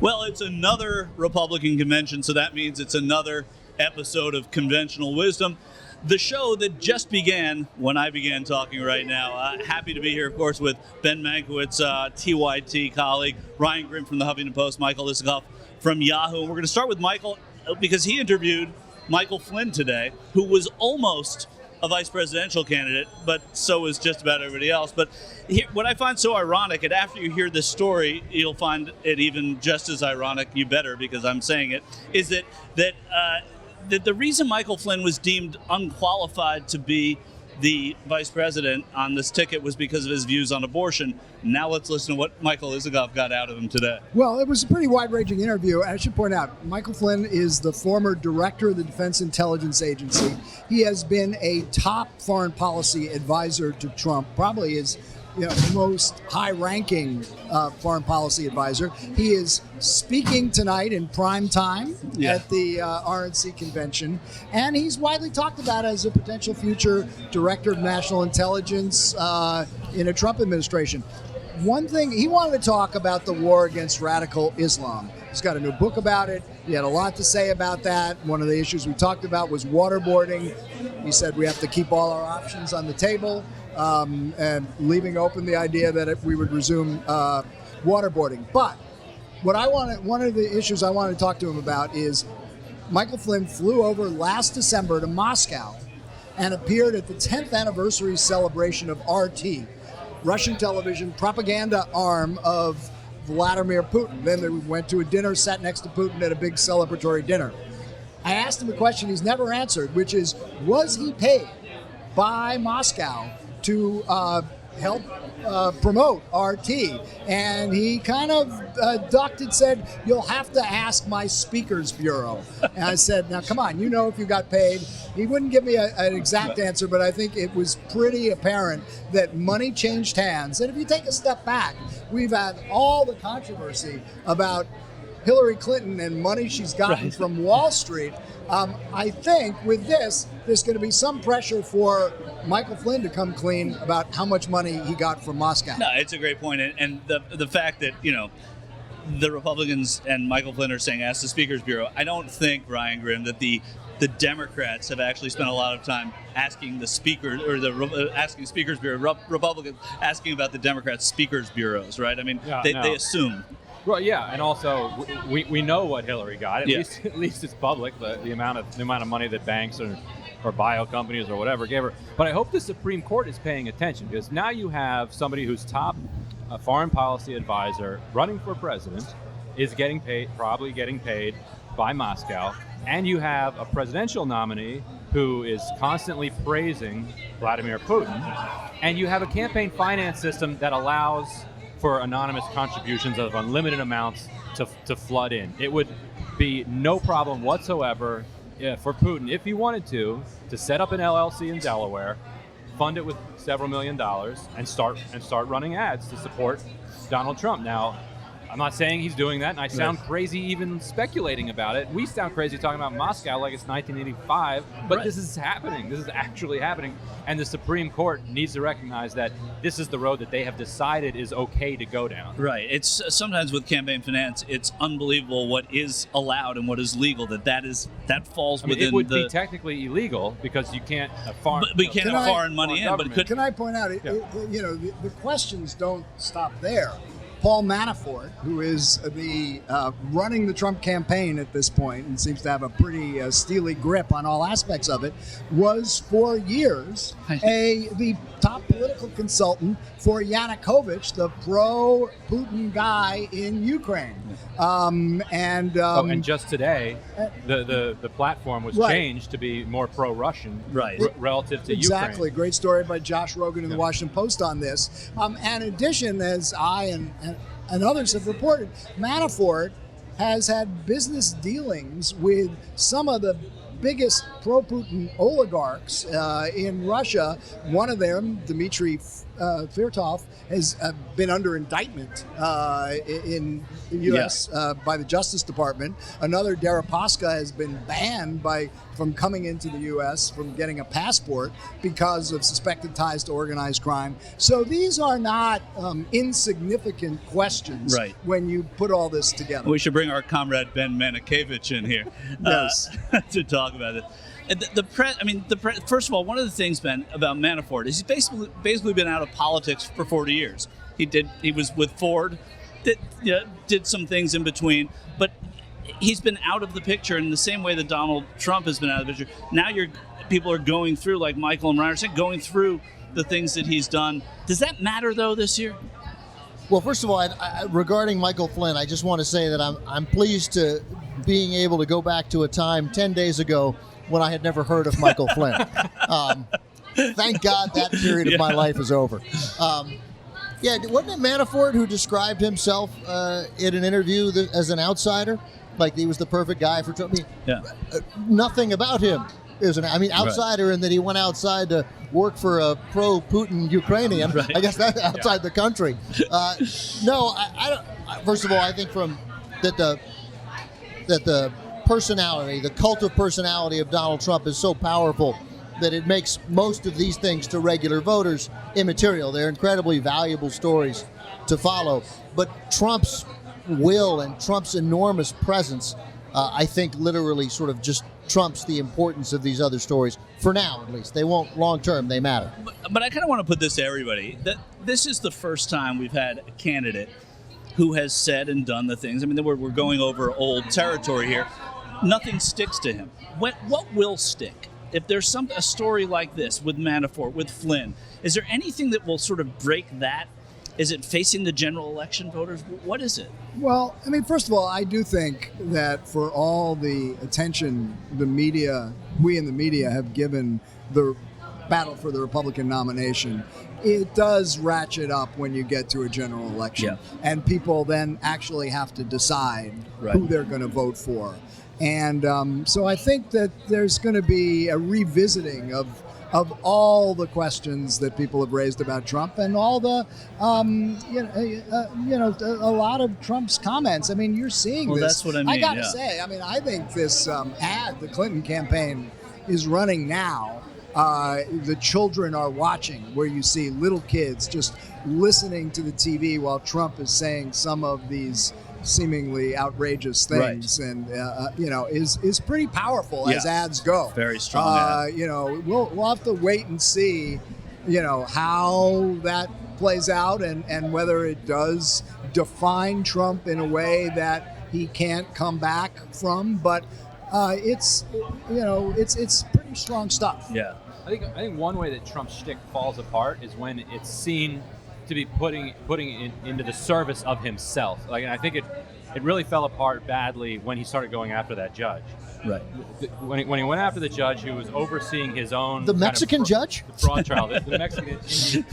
Well, it's another Republican convention, so that means it's another episode of Conventional Wisdom, the show that just began when I began talking right now. Happy to be here, of course, with Ben Mankiewicz, TYT colleague, Ryan Grimm from the Huffington Post, Michael Isikoff from Yahoo. And we're going to start with Michael because he interviewed Michael Flynn today, who was almost a vice presidential candidate, but so was just about everybody else. But here, what I find so ironic, and after you hear this story, you'll find it even just as ironic, you better, because I'm saying it, is that the reason Michael Flynn was deemed unqualified to be the vice president on this ticket was because of his views on abortion. Now let's listen to what Michael Isikoff got out of him today. Well, it was a pretty wide-ranging interview. I should point out, Michael Flynn is the former director of the Defense Intelligence Agency. He has been a top foreign policy advisor to Trump, probably his most high-ranking foreign policy advisor. He is speaking tonight in prime time at the RNC convention, and he's widely talked about as a potential future director of national intelligence in a Trump administration. One thing, he wanted to talk about the war against radical Islam. He's got a new book about it. He had a lot to say about that. One of the issues we talked about was waterboarding. He said we have to keep all our options on the table, and leaving open the idea that if we would resume waterboarding. But one of the issues I wanted to talk to him about is Michael Flynn flew over last December to Moscow and appeared at the 10th anniversary celebration of RT, Russian television propaganda arm of Vladimir Putin. Then they went to a dinner, sat next to Putin at a big celebratory dinner. I asked him a question he's never answered, which is, was he paid by Moscow to help promote RT? And he kind of ducked and said, you'll have to ask my speakers bureau. And I said, now come on, if you got paid. He wouldn't give me an exact answer, but I think it was pretty apparent that money changed hands. And if you take a step back, we've had all the controversy about Hillary Clinton and money she's gotten from Wall Street. I think with this, there's going to be some pressure for Michael Flynn to come clean about how much money he got from Moscow. No, it's a great point. And the fact that, the Republicans and Michael Flynn are saying, ask the Speakers Bureau. I don't think, Ryan Grimm, that the Democrats have actually spent a lot of time asking the Speaker, or asking Speakers Bureau, Republicans asking about the Democrats' Speakers Bureaus, right? I mean, they assume. Well, yeah, and also we know what Hillary got. At least it's public. The amount of money that banks or bio companies or whatever gave her. But I hope the Supreme Court is paying attention, because now you have somebody who's top foreign policy advisor running for president, is probably getting paid by Moscow, and you have a presidential nominee who is constantly praising Vladimir Putin, and you have a campaign finance system that allows for anonymous contributions of unlimited amounts to flood in. It would be no problem whatsoever for Putin, if he wanted to set up an LLC in Delaware, fund it with several $1 million, and start running ads to support Donald Trump. Now, I'm not saying he's doing that, and I sound crazy even speculating about it. We sound crazy talking about Moscow like it's 1985, but this is happening. This is actually happening, and the Supreme Court needs to recognize that this is the road that they have decided is okay to go down. Right. It's sometimes with campaign finance, it's unbelievable what is allowed and what is legal. That falls within. It would be technically illegal because you can't foreign. But we can't have foreign money in. But can I point out? The questions don't stop there. Paul Manafort, who is running the Trump campaign at this point and seems to have a pretty steely grip on all aspects of it, was for years the top political consultant for Yanukovych, the pro-Putin guy in Ukraine. And just today, the platform was changed to be more pro-Russian relative to Ukraine. Exactly. Great story by Josh Rogan in the Washington Post on this. In addition, as I and others have reported, Manafort has had business dealings with some of the biggest pro-Putin oligarchs in Russia. One of them, Dmitry Firtash has been under indictment in the U.S. By the Justice Department. Another, Deripaska, has been banned from coming into the U.S., from getting a passport because of suspected ties to organized crime. So these are not insignificant questions when you put all this together. We should bring our comrade Ben Mankiewicz in here to talk about it. First of all, one of the things, Ben, about Manafort is he's basically been out of politics for 40 years. He was with Ford, did some things in between, but he's been out of the picture in the same way that Donald Trump has been out of the picture. Now people are going through, like Michael and Ryan are saying, going through the things that he's done. Does that matter, though, this year? Well, first of all, regarding Michael Flynn, I just want to say that I'm pleased to being able to go back to a time 10 days ago when I had never heard of Michael Flynn. Thank God that period of my life is over. Wasn't it Manafort who described himself in an interview as an outsider? Like he was the perfect guy for Trump? Nothing about him is outsider in that he went outside to work for a pro-Putin Ukrainian. I guess that's outside the country. No, I don't. First of all, I think that the personality, the cult of personality of Donald Trump is so powerful that it makes most of these things to regular voters immaterial. They're incredibly valuable stories to follow. But Trump's will and Trump's enormous presence, I think, literally sort of just trumps the importance of these other stories, for now at least. They won't long term, they matter. But I kind of want to put this to everybody, that this is the first time we've had a candidate who has said and done the things. I mean, we're going over old territory here. Nothing sticks to him. What will stick? If there's a story like this with Manafort, with Flynn, is there anything that will sort of break that? Is it facing the general election voters? What is it? Well, I mean, first of all, I do think that for all the attention we in the media have given the battle for the Republican nomination, it does ratchet up when you get to a general election. And people then actually have to decide who they're going to vote for. And so I think that there's going to be a revisiting of all the questions that people have raised about Trump and all the, a lot of Trump's comments. I mean, you're seeing this. That's what I mean. I got to say, I think this ad the Clinton campaign is running now. The children are watching, where you see little kids just listening to the TV while Trump is saying some of these seemingly outrageous things, and is pretty powerful as ads go. Very strong ad. We'll have to wait and see, how that plays out and whether it does define Trump in a way that he can't come back from. But it's pretty strong stuff. Yeah, I think one way that Trump's shtick falls apart is when it's seen to be putting it into the service of himself. And I think it really fell apart badly when he started going after that judge. Right. When he went after the judge who was overseeing his own... The Mexican judge? The fraud trial. The Mexican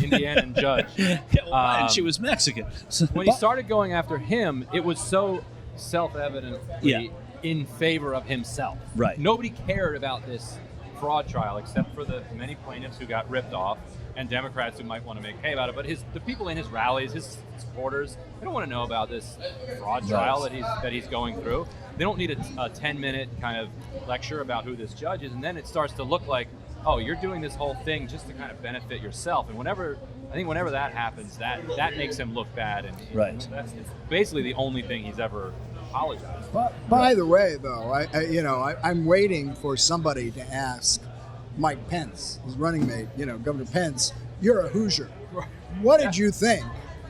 Indiana judge. And she was Mexican. When he started going after him, it was so self-evidently in favor of himself. Right. Nobody cared about this fraud trial except for the many plaintiffs who got ripped off and Democrats who might want to make hay about it. But the people in his rallies, his supporters, they don't want to know about this fraud trial that he's going through. They don't need a 10-minute kind of lecture about who this judge is, and then it starts to look like, oh, you're doing this whole thing just to kind of benefit yourself. And whenever that happens, that makes him look bad, and it's basically the only thing he's ever apologized for. By the way, though, I'm waiting for somebody to ask Mike Pence, his running mate, Governor Pence, you're a Hoosier. What did you think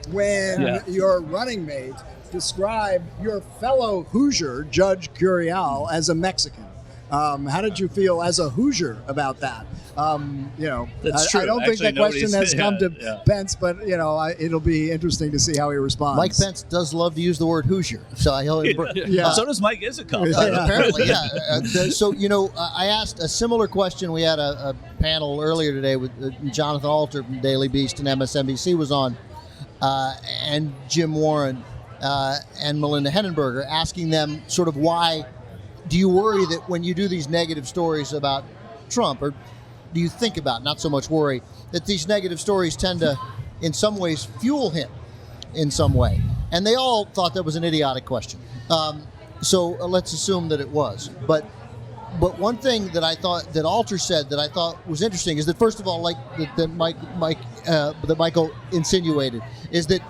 when your running mate described your fellow Hoosier, Judge Curiel, as a Mexican? How did you feel as a Hoosier about that? That's true. I don't think that question has come to Pence, but it'll be interesting to see how he responds. Mike Pence does love to use the word Hoosier, so so does Mike Isikoff. Apparently, I asked a similar question. We had a panel earlier today with Jonathan Alter from Daily Beast and MSNBC was on, and Jim Warren and Melinda Henenberger, asking them sort of why do you worry that when you do these negative stories about Trump, or do you think about, not so much worry, that these negative stories tend to in some ways fuel him in some way. And they all thought that was an idiotic question. So let's assume that it was. But one thing that I thought that Alter said that I thought was interesting is that, first of all, like that Michael insinuated, is that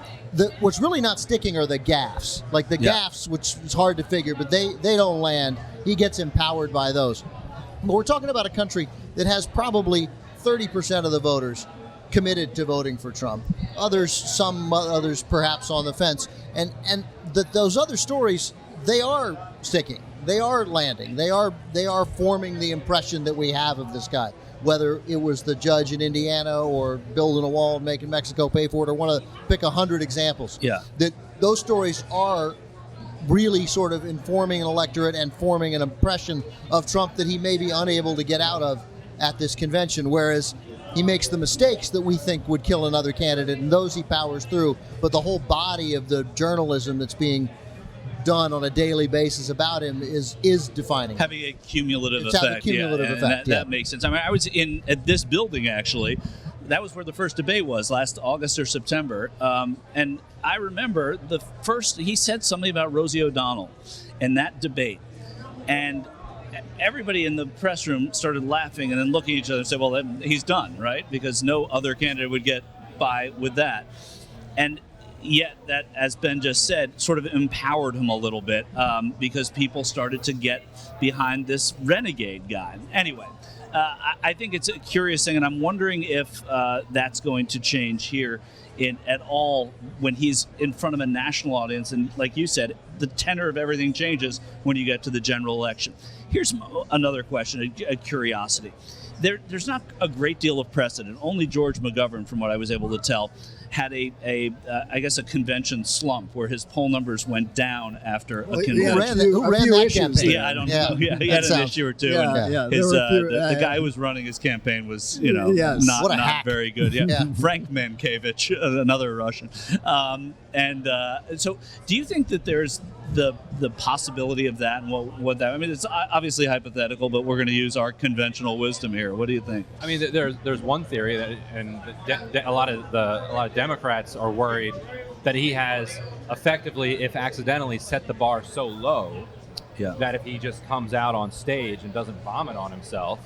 what's really not sticking are the gaffes. Like the gaffes, which is hard to figure, but they don't land. He gets empowered by those. But we're talking about a country that has probably 30% of the voters committed to voting for Trump. Some others perhaps on the fence. And those other stories, they are sticking. They are landing. They are forming the impression that we have of this guy. Whether it was the judge in Indiana or building a wall and making Mexico pay for it, or want to pick 100 examples. Yeah. That those stories are really sort of informing an electorate and forming an impression of Trump that he may be unable to get out of at this convention, whereas he makes the mistakes that we think would kill another candidate, and those he powers through. But the whole body of the journalism that's being done on a daily basis about him is defining. Having a cumulative effect. That makes sense. I mean, I was at this building, actually. That was where the first debate was, last August or September. And I remember he said something about Rosie O'Donnell in that debate. And everybody in the press room started laughing and then looking at each other and said, well, he's done, right? Because no other candidate would get by with that. And yet that, as Ben just said, sort of empowered him a little bit because people started to get behind this renegade guy. Anyway, I think it's a curious thing, and I'm wondering if that's going to change here at all when he's in front of a national audience. And like you said, the tenor of everything changes when you get to the general election. Here's another question, a curiosity. There's not a great deal of precedent. Only George McGovern, from what I was able to tell, had a convention slump where his poll numbers went down after a convention. Who ran that campaign? Yeah, I don't know. Yeah, he had an issue or two. The guy who was running his campaign was, not very good. Yeah. Frank Mankiewicz, another Russian. So, do you think that there's the possibility of that, and what that? I mean, it's obviously hypothetical, but we're going to use our conventional wisdom here. What do you think? I mean, there's one theory that, and a lot of Democrats are worried that he has effectively, if accidentally, set the bar so low that if he just comes out on stage and doesn't vomit on himself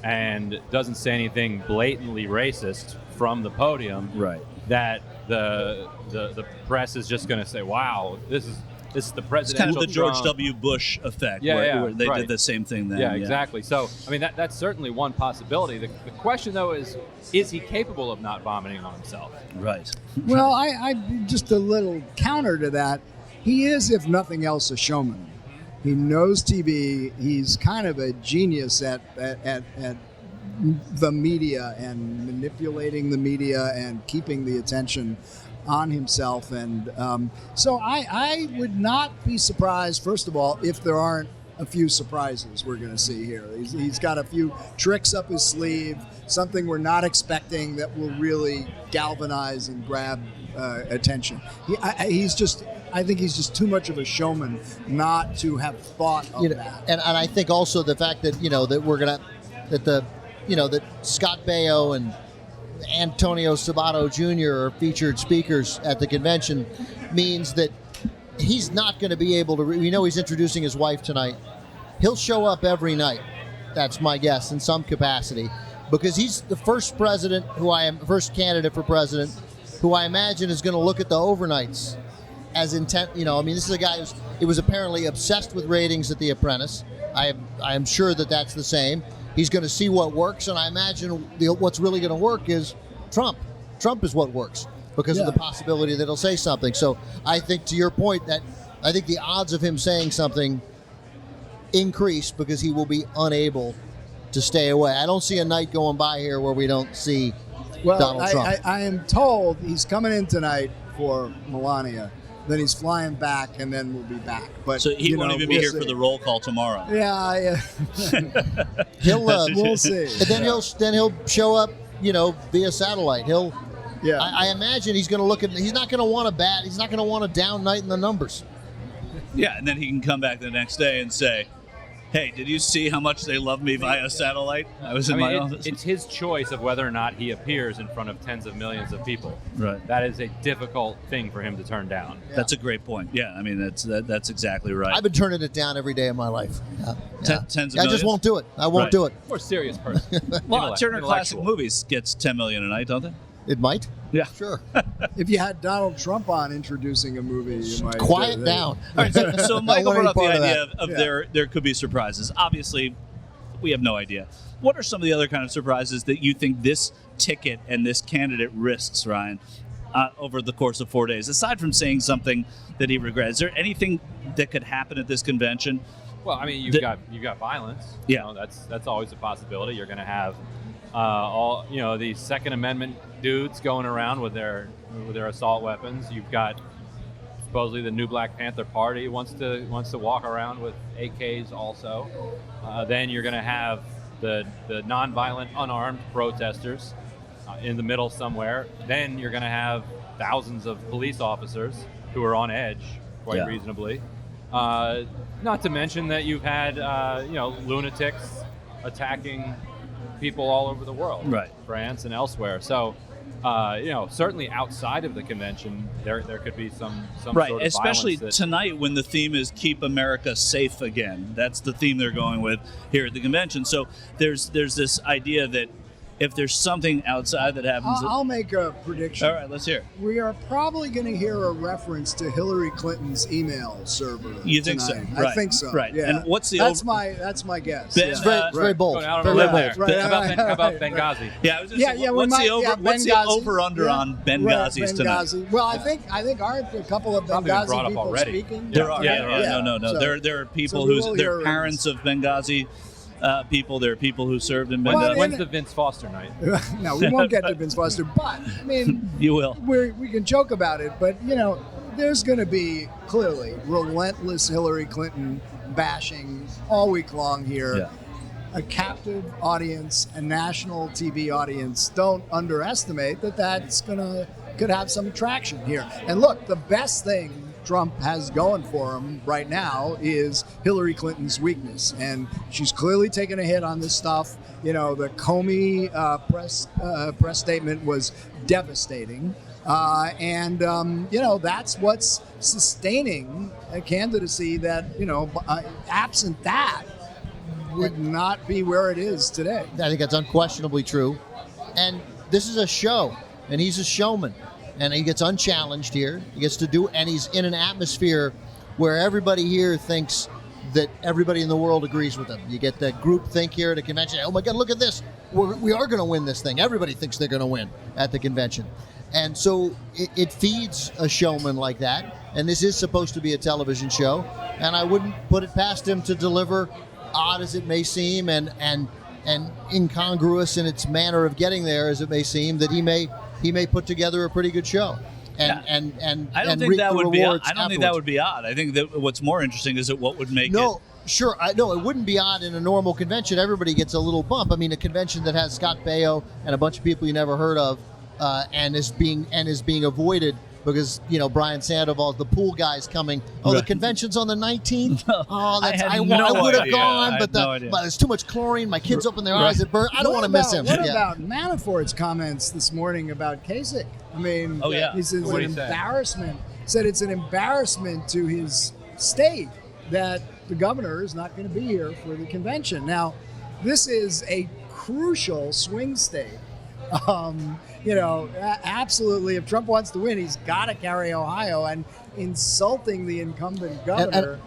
and doesn't say anything blatantly racist from the podium, right, that the press is just going to say, "Wow, this is the presidential." It's kind of the Trump. George W. Bush effect, where they did the same thing then. Yeah, exactly. So, I mean, that's certainly one possibility. The question, though, is he capable of not vomiting on himself? Right. Well, I just a little counter to that. He is, if nothing else, a showman. He knows TV. He's kind of a genius at the media and manipulating the media and keeping the attention on himself. And so I would not be surprised, first of all, if there aren't a few surprises we're going to see here. He's got a few tricks up his sleeve, something we're not expecting that will really galvanize and grab attention. I think he's just too much of a showman not to have thought of that. And I think also the fact that that Scott Baio and Antonio Sabato Jr. are featured speakers at the convention means that he's not going to be able to. We know he's introducing his wife tonight. He'll show up every night. That's my guess in some capacity, because he's the first first candidate for president who I imagine is going to look at the overnights as intent. This is a guy who was apparently obsessed with ratings at The Apprentice. I am sure that that's the same. He's going to see what works, and I imagine what's really going to work is Trump. Trump is what works because of the possibility that he'll say something. So I think, to your point, that I think the odds of him saying something increase because he will be unable to stay away. I don't see a night going by here where we don't see Donald Trump. I am told he's coming in tonight for Melania. Then he's flying back, and then we'll be back. But so he won't even be here for the roll call tomorrow. Yeah. We'll see. And then he'll show up, via satellite. I imagine he's going to look at. He's not going to want He's not going to want a down night in the numbers. Yeah, and then he can come back the next day and say, hey, did you see how much they love me via satellite? I was in my office. It's his choice of whether or not he appears in front of tens of millions of people. Right. That is a difficult thing for him to turn down. Yeah. That's a great point. Yeah, I mean, that's exactly right. I've been turning it down every day of my life. Yeah. Tens of millions? I just won't do it. I won't do it. More serious person. Well, Turner Classic Intellectual. Movies gets $10 million a night, don't they? It might. Yeah. Sure. If you had Donald Trump on introducing a movie, you might Quiet down. All right, so Michael I don't brought up want the any idea part of Yeah. there could be surprises. Obviously, we have no idea. What are some of the other kind of surprises that you think this ticket and this candidate risks, Ryan, over the course of 4 days? Aside from saying something that he regrets, is there anything that could happen at this convention? Well, I mean, you've got violence. Yeah. You know, that's always a possibility. You're going to have all these Second Amendment dudes going around with their assault weapons. You've got supposedly the new Black Panther Party wants to walk around with AKs also. Then you're going to have the nonviolent, unarmed protesters in the middle somewhere. Then you're going to have thousands of police officers who are on edge, quite reasonably. Not to mention that you've had lunatics attacking people all over the world, Right. France and elsewhere. So, certainly outside of the convention, there could be some Right, sort of especially violence tonight when the theme is "Keep America Safe Again." That's the theme they're going with here at the convention. So there's this idea that if there's something outside that happens, I'll make a prediction. all right, let's hear it. We are probably going to hear a reference to Hillary Clinton's email server. You think so? tonight. Right. I think so. Right. Yeah. And what's the that's my guess. Ben- yeah. It's very bold. Going out Very on a bold. limb there. Right, How about right, Benghazi? Yeah, I was Yeah, say, yeah. what's the Benghazi. over-under Yeah. on Benghazis Right, tonight? Benghazi. Well, I think aren't a couple of Probably been Benghazi brought up people already. speaking? There are. Yeah, No. So- There are people so we who's will they're hear parents of Benghazi people. There are people who served in Well, Benghazi. When's the Vince Foster night? No, we won't get to Vince Foster, but I mean, You will. we can joke about it, but there's going to be clearly relentless Hillary Clinton bashing all week long here. Yeah. A captive audience, a national TV audience. Don't underestimate that's could have some traction here. And look, the best thing Trump has going for him right now is Hillary Clinton's weakness, and she's clearly taken a hit on this stuff. The Comey press statement was devastating, and that's what's sustaining a candidacy that absent that would not be where it is today. I think that's unquestionably true. And this is a show, and he's a showman. And he gets unchallenged here. He gets to do, and he's in an atmosphere where everybody here thinks that everybody in the world agrees with him. You get that group think here at a convention. Oh my God, look at this. We are going to win this thing. Everybody thinks they're going to win at the convention. And so it feeds a showman like that. And this is supposed to be a television show. And I wouldn't put it past him to deliver, odd as it may seem, and incongruous in its manner of getting there as it may seem, that he may put together a pretty good show. And I don't think reap that the would be. I rewards don't think that afterwards. would be odd. I think that what's more interesting is that what would make No, it. sure. No, it wouldn't be odd in a normal convention. Everybody gets a little bump. I mean, a convention that has Scott Baio and a bunch of people you never heard of, and is being avoided because Brian Sandoval, the pool guy's coming. Oh, Right. the convention's on the 19th. Oh, I had I no would have idea. gone, I but had no idea. but there's too much chlorine. My kids open their eyes. It burn. I don't want to miss him. What Yeah. about Manafort's comments this morning about Kasich? I mean, Oh, yeah. he says What'd an he say? embarrassment. Said it's an embarrassment to his state that the governor is not going to be here for the convention. Now, this is a crucial swing state. Absolutely, if Trump wants to win, he's got to carry Ohio, and insulting the incumbent governor,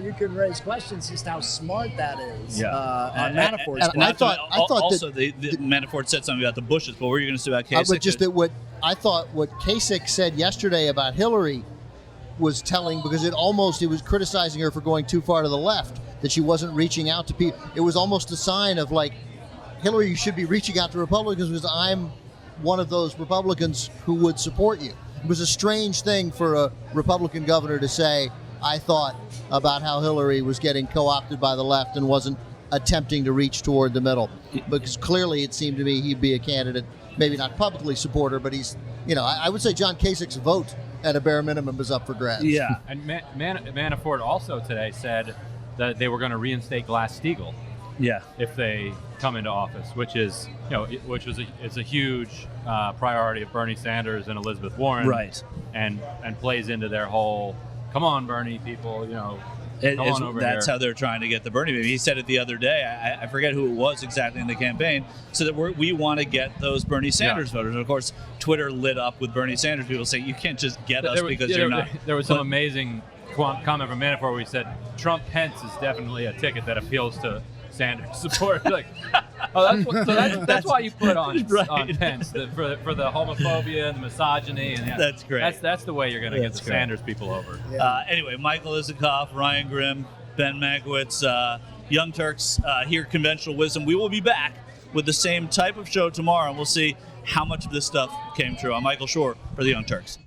you can raise questions just how smart that is on Manafort's and I part. thought that also the Manafort said something about the Bushes, but what were you going to say about Kasich? But just that what Kasich said yesterday about Hillary was telling, because it was criticizing her for going too far to the left, that she wasn't reaching out to people. It was almost a sign of like, Hillary, you should be reaching out to Republicans because I'm one of those Republicans who would support you. It was a strange thing for a Republican governor to say, I thought, about how Hillary was getting co-opted by the left and wasn't attempting to reach toward the middle. Because clearly it seemed to me he'd be a candidate, maybe not publicly support her, but he's, I would say John Kasich's vote at a bare minimum is up for grabs. Yeah. And Manafort also today said that they were going to reinstate Glass-Steagall Yeah. if they come into office, which is, it's a huge priority of Bernie Sanders and Elizabeth Warren, Right. And plays into their whole, come on, Bernie people, come on over That's here. how they're trying to get the Bernie baby. He said it the other day. I forget who it was exactly in the campaign. So that we want to get those Bernie Sanders voters. And of course, Twitter lit up with Bernie Sanders people saying you can't just get us because you're not. There was some amazing comment from Manafort where he said Trump Pence is definitely a ticket that appeals to Sanders support. Like, that's why you put on Pence for the homophobia and the misogyny, and That's great. That's the way you're going to get the great. Sanders people over. Anyway, Michael Isikoff, Ryan Grimm, Ben Mankiewicz, Young Turks here at Conventional Wisdom. We will be back with the same type of show tomorrow, and we'll see how much of this stuff came true. I'm Michael Shure for the Young Turks.